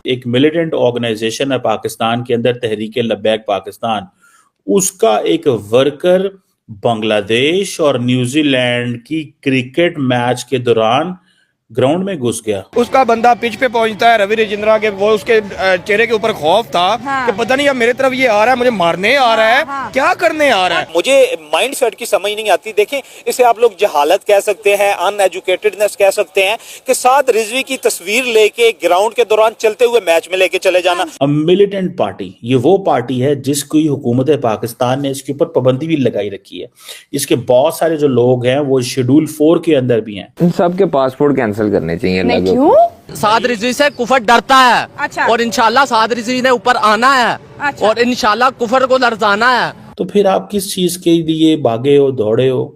एक militant organisation है पाकिस्तान के अंदर, तहरीक लब्बैक पाकिस्तान, उसका एक वर्कर बांग्लादेश और न्यूजीलैंड की क्रिकेट मैच के दौरान ग्राउंड में घुस गया। उसका बंदा पिच पे पहुंचता है, रवि राजेंद्रा के, वो उसके चेहरे के ऊपर खौफ था कि पता नहीं अब मेरे तरफ ये आ रहा है, मुझे मारने आ रहा है, क्या करने आ रहा है। मुझे माइंड सेट की समझ नहीं आती। देखें, इसे आप लोग जहालत कह सकते हैं, अनएजुकेटेडनेस कह सकते हैं कि साद रिजवी की तस्वीर लेके ग्राउंड के दौरान चलते हुए मैच में लेके चले जाना। मिलिटेंट पार्टी, ये वो पार्टी है जिसकी हुकूमत पाकिस्तान ने इसके ऊपर पाबंदी भी लगाई रखी है। इसके बहुत सारे जो लोग हैं वो शेड्यूल 4 के अंदर भी हैं। इन सब के पासपोर्ट कैंसिल करने चाहिए। नहीं, क्यों? साद रिजवी से कुफर डरता है। अच्छा। और इंशाल्लाह साद रिजवी ने ऊपर आना है। अच्छा। और इंशाल्लाह कुफर को लरजाना है। तो फिर आप किस चीज के लिए भागे हो, दौड़े हो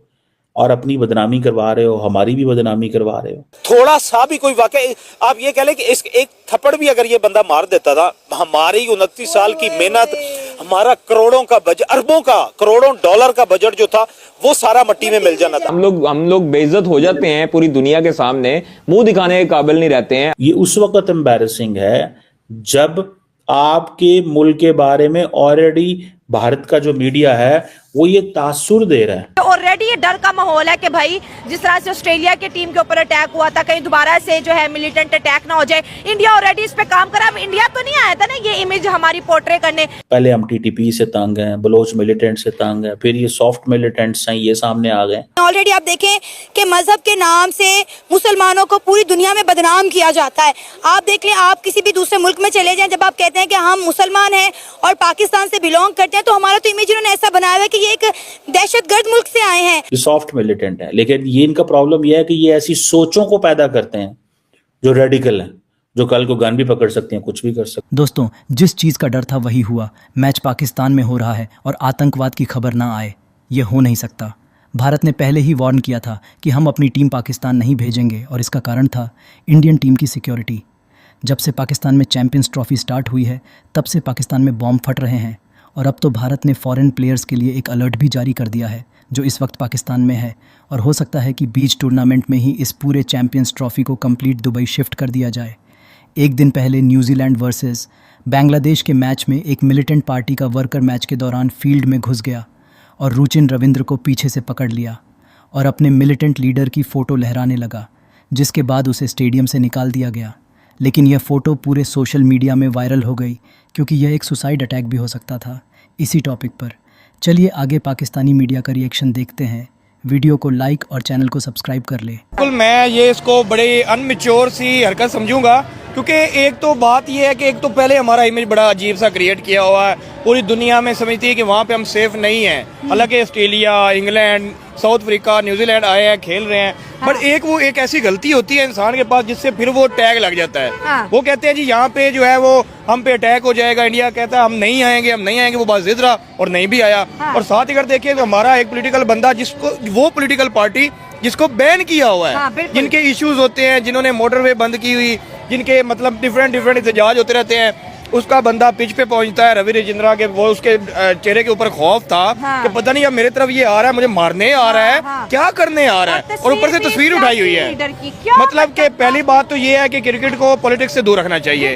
और अपनी बदनामी करवा रहे हो, हमारी भी बदनामी करवा रहे हो। थोड़ा सा भी कोई वाकई आप ये कह लें कि इस एक थप्पड़ भी अगर ये बंदा मार देता था, हमारी 29 साल की मेहनत, हमारा करोड़ों का बजट, अरबों का, करोड़ों डॉलर का बजट जो था वो सारा मट्टी में मिल जाना था। हम लोग बेइज्जत हो जाते हैं पूरी दुनिया के सामने, मुंह दिखाने के काबिल नहीं रहते हैं। ये उस वक्त एम्बैरेसिंग है जब आपके मुल्क के बारे में ऑलरेडी भारत का जो मीडिया है वो ये तासुर दे रहा है। ऑलरेडी ये डर का माहौल है कि भाई जिस तरह से ऑस्ट्रेलिया की टीम के ऊपर अटैक हुआ था, कहीं दोबारा से जो है मिलिटेंट अटैक ना हो जाए। इंडिया ऑलरेडी इस पे काम करा। अब इंडिया तो नहीं आया था ना ये इमेज हमारी पोर्ट्रे करने। पहले हम टीटीपी से तंग हैं, बलोच मिलिटेंट से तंग है, फिर ये सॉफ्ट मिलिटेंट्स हैं, ये सामने आ गए। ऑलरेडी आप देखें कि मजहब के नाम से मुसलमानों को पूरी दुनिया में बदनाम किया जाता है। आप देख लें, आप किसी भी दूसरे मुल्क में चले जाएं, जब आप कहते हैं कि हम मुसलमान हैं और पाकिस्तान से बिलोंग करते हैं, तो हमारा तो इमेज इन्होंने ऐसा बनाया है कि ये एक दहशतगर्द मुल्क से आए हैं। ये सॉफ्ट मिलिटेंट है, लेकिन ये इनका प्रॉब्लम यह है कि ये ऐसी सोचों को पैदा करते हैं जो रेडिकल हैं, जो कल को गन भी पकड़ सकते हैं, कुछ भी कर सकते हैं। दोस्तों, जिस चीज़ का डर था वही हुआ। मैच पाकिस्तान में हो रहा है और आतंकवाद की खबर ना आए, ये हो नहीं सकता। भारत ने पहले ही वार्न किया था कि हम अपनी टीम पाकिस्तान नहीं भेजेंगे, और इसका कारण था इंडियन टीम की सिक्योरिटी। जब से पाकिस्तान में चैंपियंस ट्रॉफी स्टार्ट हुई है तब से पाकिस्तान में बॉम्ब फट रहे हैं, और अब तो भारत ने फॉरेन प्लेयर्स के लिए एक अलर्ट भी जारी कर दिया है जो इस वक्त पाकिस्तान में है, और हो सकता है कि बीच टूर्नामेंट में ही इस पूरे चैंपियंस ट्रॉफी को कंप्लीट दुबई शिफ्ट कर दिया जाए। एक दिन पहले न्यूजीलैंड वर्सेस बांग्लादेश के मैच में एक मिलिटेंट पार्टी का वर्कर मैच के दौरान फील्ड में घुस गया और रुचिन रविंद्र को पीछे से पकड़ लिया और अपने मिलिटेंट लीडर की फ़ोटो लहराने लगा, जिसके बाद उसे स्टेडियम से निकाल दिया गया। लेकिन यह फ़ोटो पूरे सोशल मीडिया में वायरल हो गई क्योंकि यह एक सुसाइड अटैक भी हो सकता था। इसी टॉपिक पर चलिए आगे पाकिस्तानी मीडिया का रिएक्शन देखते हैं। वीडियो को लाइक और चैनल को सब्सक्राइब कर ले। बिल्कुल, मैं ये इसको बड़ी अनमिच्योर सी हरकत समझूंगा, क्योंकि एक तो बात ये है कि एक तो पहले हमारा इमेज बड़ा अजीब सा क्रिएट किया हुआ है, पूरी दुनिया में समझती है कि वहाँ पे हम सेफ नहीं हैं। हालांकि Australia, England, south Africa, New Zealand आए हैं, खेल रहे हैं, बट एक ऐसी गलती होती है इंसान के पास जिससे फिर वो टैग लग जाता है। वो कहते हैं जी यहाँ पे जो है वो हम पे अटैक हो जाएगा, इंडिया कहता है हम नहीं आएंगे, वो बात जिद रहा और नहीं भी आया। और साथ ही अगर देखिए तो हमारा एक पॉलिटिकल बंदा, जिसको वो पॉलिटिकल पार्टी जिसको बैन किया हुआ है, जिनके इश्यूज होते हैं, जिन्होंने मोटरवे बंद की हुई, जिनके मतलब डिफरेंट एहतजाज होते रहते हैं, उसका बंदा पिच पे पहुंचता है, रवि राजेंद्रा के, वो उसके चेहरे के ऊपर खौफ था कि पता नहीं अब मेरे तरफ ये आ रहा है, मुझे मारने आ रहा है, क्या करने आ रहा है, और ऊपर से तस्वीर उठाई हुई है। मतलब कि पहली बात तो ये है कि क्रिकेट को पॉलिटिक्स से दूर रखना चाहिए,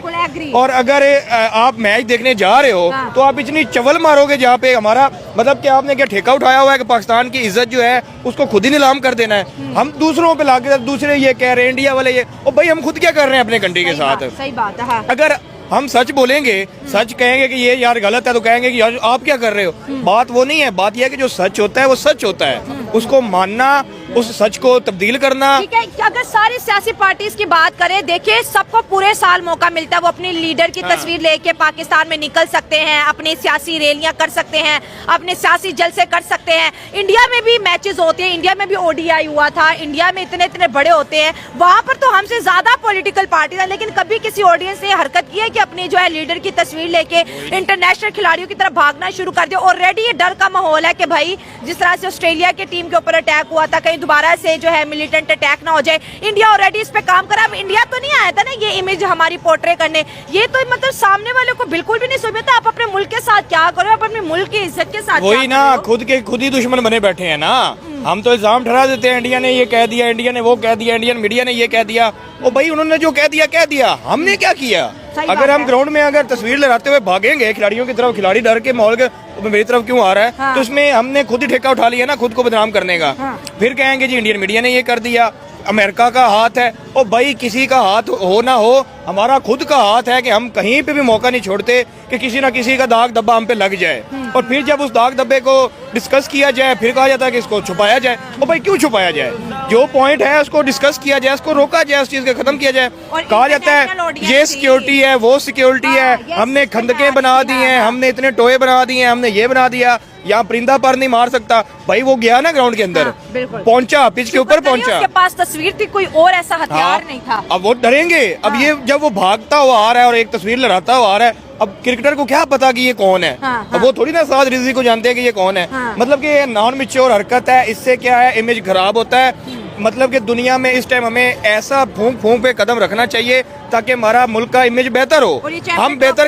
और अगर आप मैच देखने जा रहे हो तो आप इतनी चवल मारोगे जहाँ पे हमारा मतलब कि आपने क्या ठेका उठाया हुआ है कि पाकिस्तान की इज्जत जो है उसको खुद ही नीलाम कर देना है। हम दूसरों पे लाके दूसरे ये कह रहे हैं, इंडिया वाले ये, और भाई हम खुद क्या कर रहे हैं अपने कंट्री के साथ। सही बात है। अगर हम सच बोलेंगे, सच कहेंगे कि ये यार गलत है, तो कहेंगे कि यार आप क्या कर रहे हो। बात वो नहीं है, बात यह है कि जो सच होता है वो सच होता है, उसको मानना, उस सच को तब्दील करना। ठीक है, अगर सारी सियासी पार्टीज की बात करें, देखिए सबको पूरे साल मौका मिलता है, वो अपनी लीडर की तस्वीर लेके पाकिस्तान में निकल सकते हैं, अपनी सियासी रैलियां कर सकते हैं, अपने सियासी जलसे कर सकते हैं। इंडिया में भी मैचेस होते हैं, इंडिया में भी ओडीआई हुआ था, इंडिया में इतने बड़े होते हैं, वहाँ पर तो हमसे ज्यादा पॉलिटिकल पार्टी है, लेकिन कभी किसी ऑडियंस ने हरकत की है कि अपनी जो है लीडर की तस्वीर लेके इंटरनेशनल खिलाड़ियों की तरफ भागना शुरू कर दिया। ऑलरेडी ये डर का माहौल है कि भाई जिस तरह से ऑस्ट्रेलिया की टीम के ऊपर अटैक हुआ था, कहीं दोबारा से जो है मिलिटेंट अटैक ना हो जाए। इंडिया ऑलरेडी इस पे काम करा। अब इंडिया तो नहीं आया था ना ये इमेज हमारी पोर्ट्रे करने। ये तो मतलब सामने वाले को बिल्कुल भी नहीं समझता आप अपने मुल्क के साथ क्या करो, आप अपने मुल्क की इज्जत के साथ। वही ना, खुद ही दुश्मन बने बैठे हैं ना। हम तो इल्जाम ठहरा देते हैं, इंडिया ने ये कह दिया, इंडिया ने वो कह दिया, इंडियन मीडिया ने ये कह दिया। ओ भाई, उन्होंने जो कह दिया, हमने क्या किया? अगर हम ग्राउंड में अगर तस्वीर लगाते हुए भागेंगे खिलाड़ियों की तरफ, खिलाड़ी डर के माहौल के मेरी तरफ क्यों आ रहा है, हाँ। तो इसमें हमने खुद ही ठेका उठा लिया ना, खुद को बदनाम करने का। हाँ। फिर कहेंगे जी इंडियन मीडिया ने ये कर दिया, अमेरिका का हाथ है। ओ भाई, किसी का हाथ हो ना हो, हमारा खुद का हाथ है कि हम कहीं पे भी मौका नहीं छोड़ते कि किसी ना किसी का दाग धब्बा हम पे लग जाए। और फिर जब उस दाग धब्बे को डिस्कस किया जाए, फिर कहा जाता है कि इसको छुपाया जाए। ओ भाई, क्यों छुपाया जाए? जो पॉइंट है उसको डिस्कस किया जाए, उसको रोका जाए, उस चीज को खत्म किया जाए। कहा जाता है ये सिक्योरिटी है, वो सिक्योरिटी है, हमने खंदकें बना दी हैं, हमने इतने टोए बना दिए हैं, हमने ये बना दिया, यहाँ परिंदा पर नहीं मार सकता। भाई वो गया ना ग्राउंड के अंदर, पहुंचा, पिच के ऊपर पहुंचा, उसके पास तस्वीर थी, कोई और ऐसा हथियार नहीं था। अब वो डरेंगे। अब ये जब वो भागता हुआ आ रहा है और एक तस्वीर लहराता हुआ आ रहा है, अब क्रिकेटर को क्या पता कि ये कौन है? अब वो थोड़ी ना साद रिजवी को जानते हैं कि ये कौन है। मतलब कि ये नॉन मैच्योर हरकत है, इससे क्या है, इमेज खराब होता है। मतलब कि दुनिया में इस टाइम हमें ऐसा फूंक फूंक पे कदम रखना चाहिए ताकि हमारा मुल्क का इमेज बेहतर हो, हम बेहतर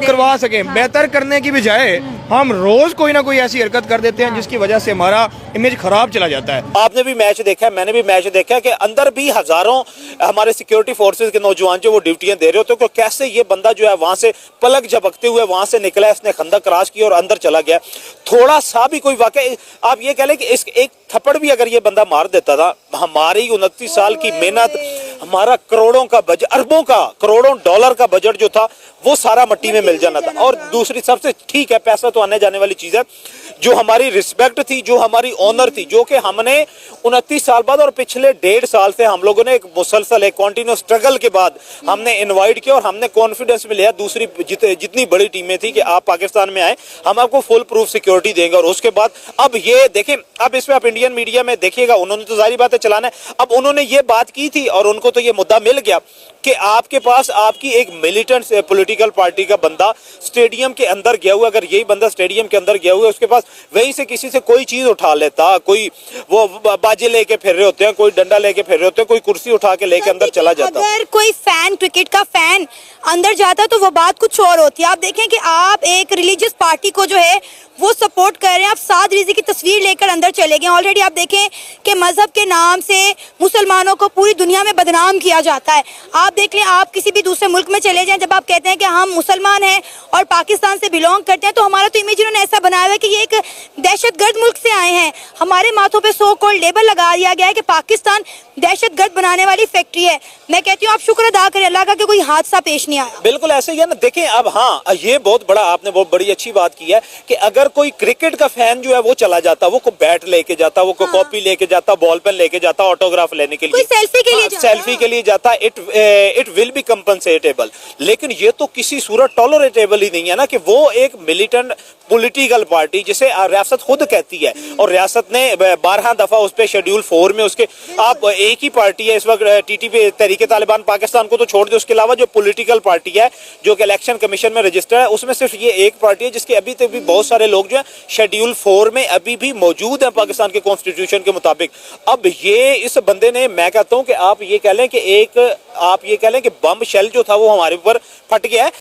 करवा सकें। बेहतर करने की बजाय हम रोज कोई ना कोई ऐसी हरकत कर देते हैं जिसकी वजह से हमारा इमेज खराब चला जाता है। आपने भी मैच देखा है, मैंने भी मैच देखा है कि अंदर भी हजारों हमारे सिक्योरिटी फोर्सेस के नौजवान जो वो ड्यूटियां दे रहे होते हैं, तो कैसे ये बंदा जो है वहां से पलक झपकते हुए वहां से निकला, इसने खंदक क्रॉस की और अंदर चला गया। थोड़ा सा भी कोई वाकई आप ये कह लें कि इस एक थप्पड़ भी अगर ये बंदा मार देता था, हमारी 29 साल की मेहनत, हमारा करोड़ों का बजट, अरबों का, करोड़ों डॉलर का बजट जो था वो सारा मिट्टी में मिल जाना था। और दूसरी सबसे ठीक है, पैसा तो आने जाने वाली चीज है, जो हमारी रिस्पेक्ट थी, जो हमारी ऑनर थी, जो कि हमने 29 साल बाद और पिछले 1.5 साल से हम लोगों ने एक मुसलसल एक कॉन्टिन्यूस स्ट्रगल के बाद हमने इनवाइट किया और हमने कॉन्फिडेंस भी लिया दूसरी जितनी बड़ी टीमें थी कि आप पाकिस्तान में आए, हम आपको फुल प्रूफ सिक्योरिटी देंगे। और उसके बाद अब ये देखें, अब इसमें आप इंडियन मीडिया में देखिएगा, उन्होंने तो जारी बात है चलाना है। अब उन्होंने ये बात की थी और उनको तो ये मुद्दा मिल गया कि आपके पास आपकी एक मिलिटेंट पॉलिटिकल पार्टी का बंदा स्टेडियम के अंदर गया हुआ, अगर यही बंदा स्टेडियम के अंदर गया हुआ है, उसके पास वहीं से किसी से कोई चीज उठा लेता, कोई वो बाजे लेके फिर रहे होते हैं, कोई डंडा लेके फिर रहे होते हैं, कोई कुर्सी उठा के लेके अंदर चला जाता। अगर कोई फैन, क्रिकेट का फैन अंदर जाता तो वो बात कुछ और होती है। आप देखें कि आप एक रिलीजियस पार्टी को जो है वो सपोर्ट कर रहे हैं, आप साद रिजवी की तस्वीर लेकर अंदर चले गए। ऑलरेडी आप देखें कि मजहब के नाम से मुसलमानों को पूरी दुनिया में बदनाम किया जाता है। आप देख लें, आप किसी भी दूसरे मुल्क में चले जाएं, जब आप कहते हैं कि हम मुसलमान हैं और पाकिस्तान से बिलोंग करते हैं, तो हमारा तो इमेज इन्होंने ऐसा बनाया हुआ है कि ये एक दहशतगर्द मुल्क से आए हैं। हमारे माथों पे सो कॉल्ड लेबल लगा दिया गया है कि पाकिस्तान दहशतगर्द बनाने वाली फैक्ट्री है। मैं कहती हूँ आप शुक्र अदा करें अल्लाह का कि कोई हादसा पेश नहीं आया। बिल्कुल ऐसे ही है ना। देखें अब, हाँ, ये बहुत बड़ा, आपने बहुत बड़ी अच्छी बात की है कि अगर कोई क्रिकेट का फैन जो है वो चला जाता, वो को बैट लेके जाता, वो को कॉपी लेके जाता, बॉल पेन लेके जाता, ऑटोग्राफ लेने के लिए, सेल्फी के लिए जाता, इट विल बी कंपनसेटेबल। लेकिन ये तो किसी सूरत टॉलरेटेबल ही नहीं है ना कि वो एक मिलिटेंट पॉलिटिकल पार्टी जिसे रियासत खुद कहती है, और रियासत ने 12 दफा उस पर शेड्यूल 4 में उसके, आप एक ही पार्टी है इस वक्त टीटीपी, तहरीके तालिबान पाकिस्तान को तो छोड़ दो, उसके अलावा जो पॉलिटिकल पार्टी है जो कि इलेक्शन कमीशन में रजिस्टर्ड है, उसमें सिर्फ ये एक पार्टी है जिसके अभी तक भी बहुत सारे लोग जो है शेड्यूल 4 में अभी भी मौजूद है पाकिस्तान के कॉन्स्टिट्यूशन के मुताबिक। अब ये इस बंदे ने, मैं कहता हूं कि आप ये कह लें कि एक, आप ये कह लें कि बम शेल जो था वो हमारे ऊपर फट गया है।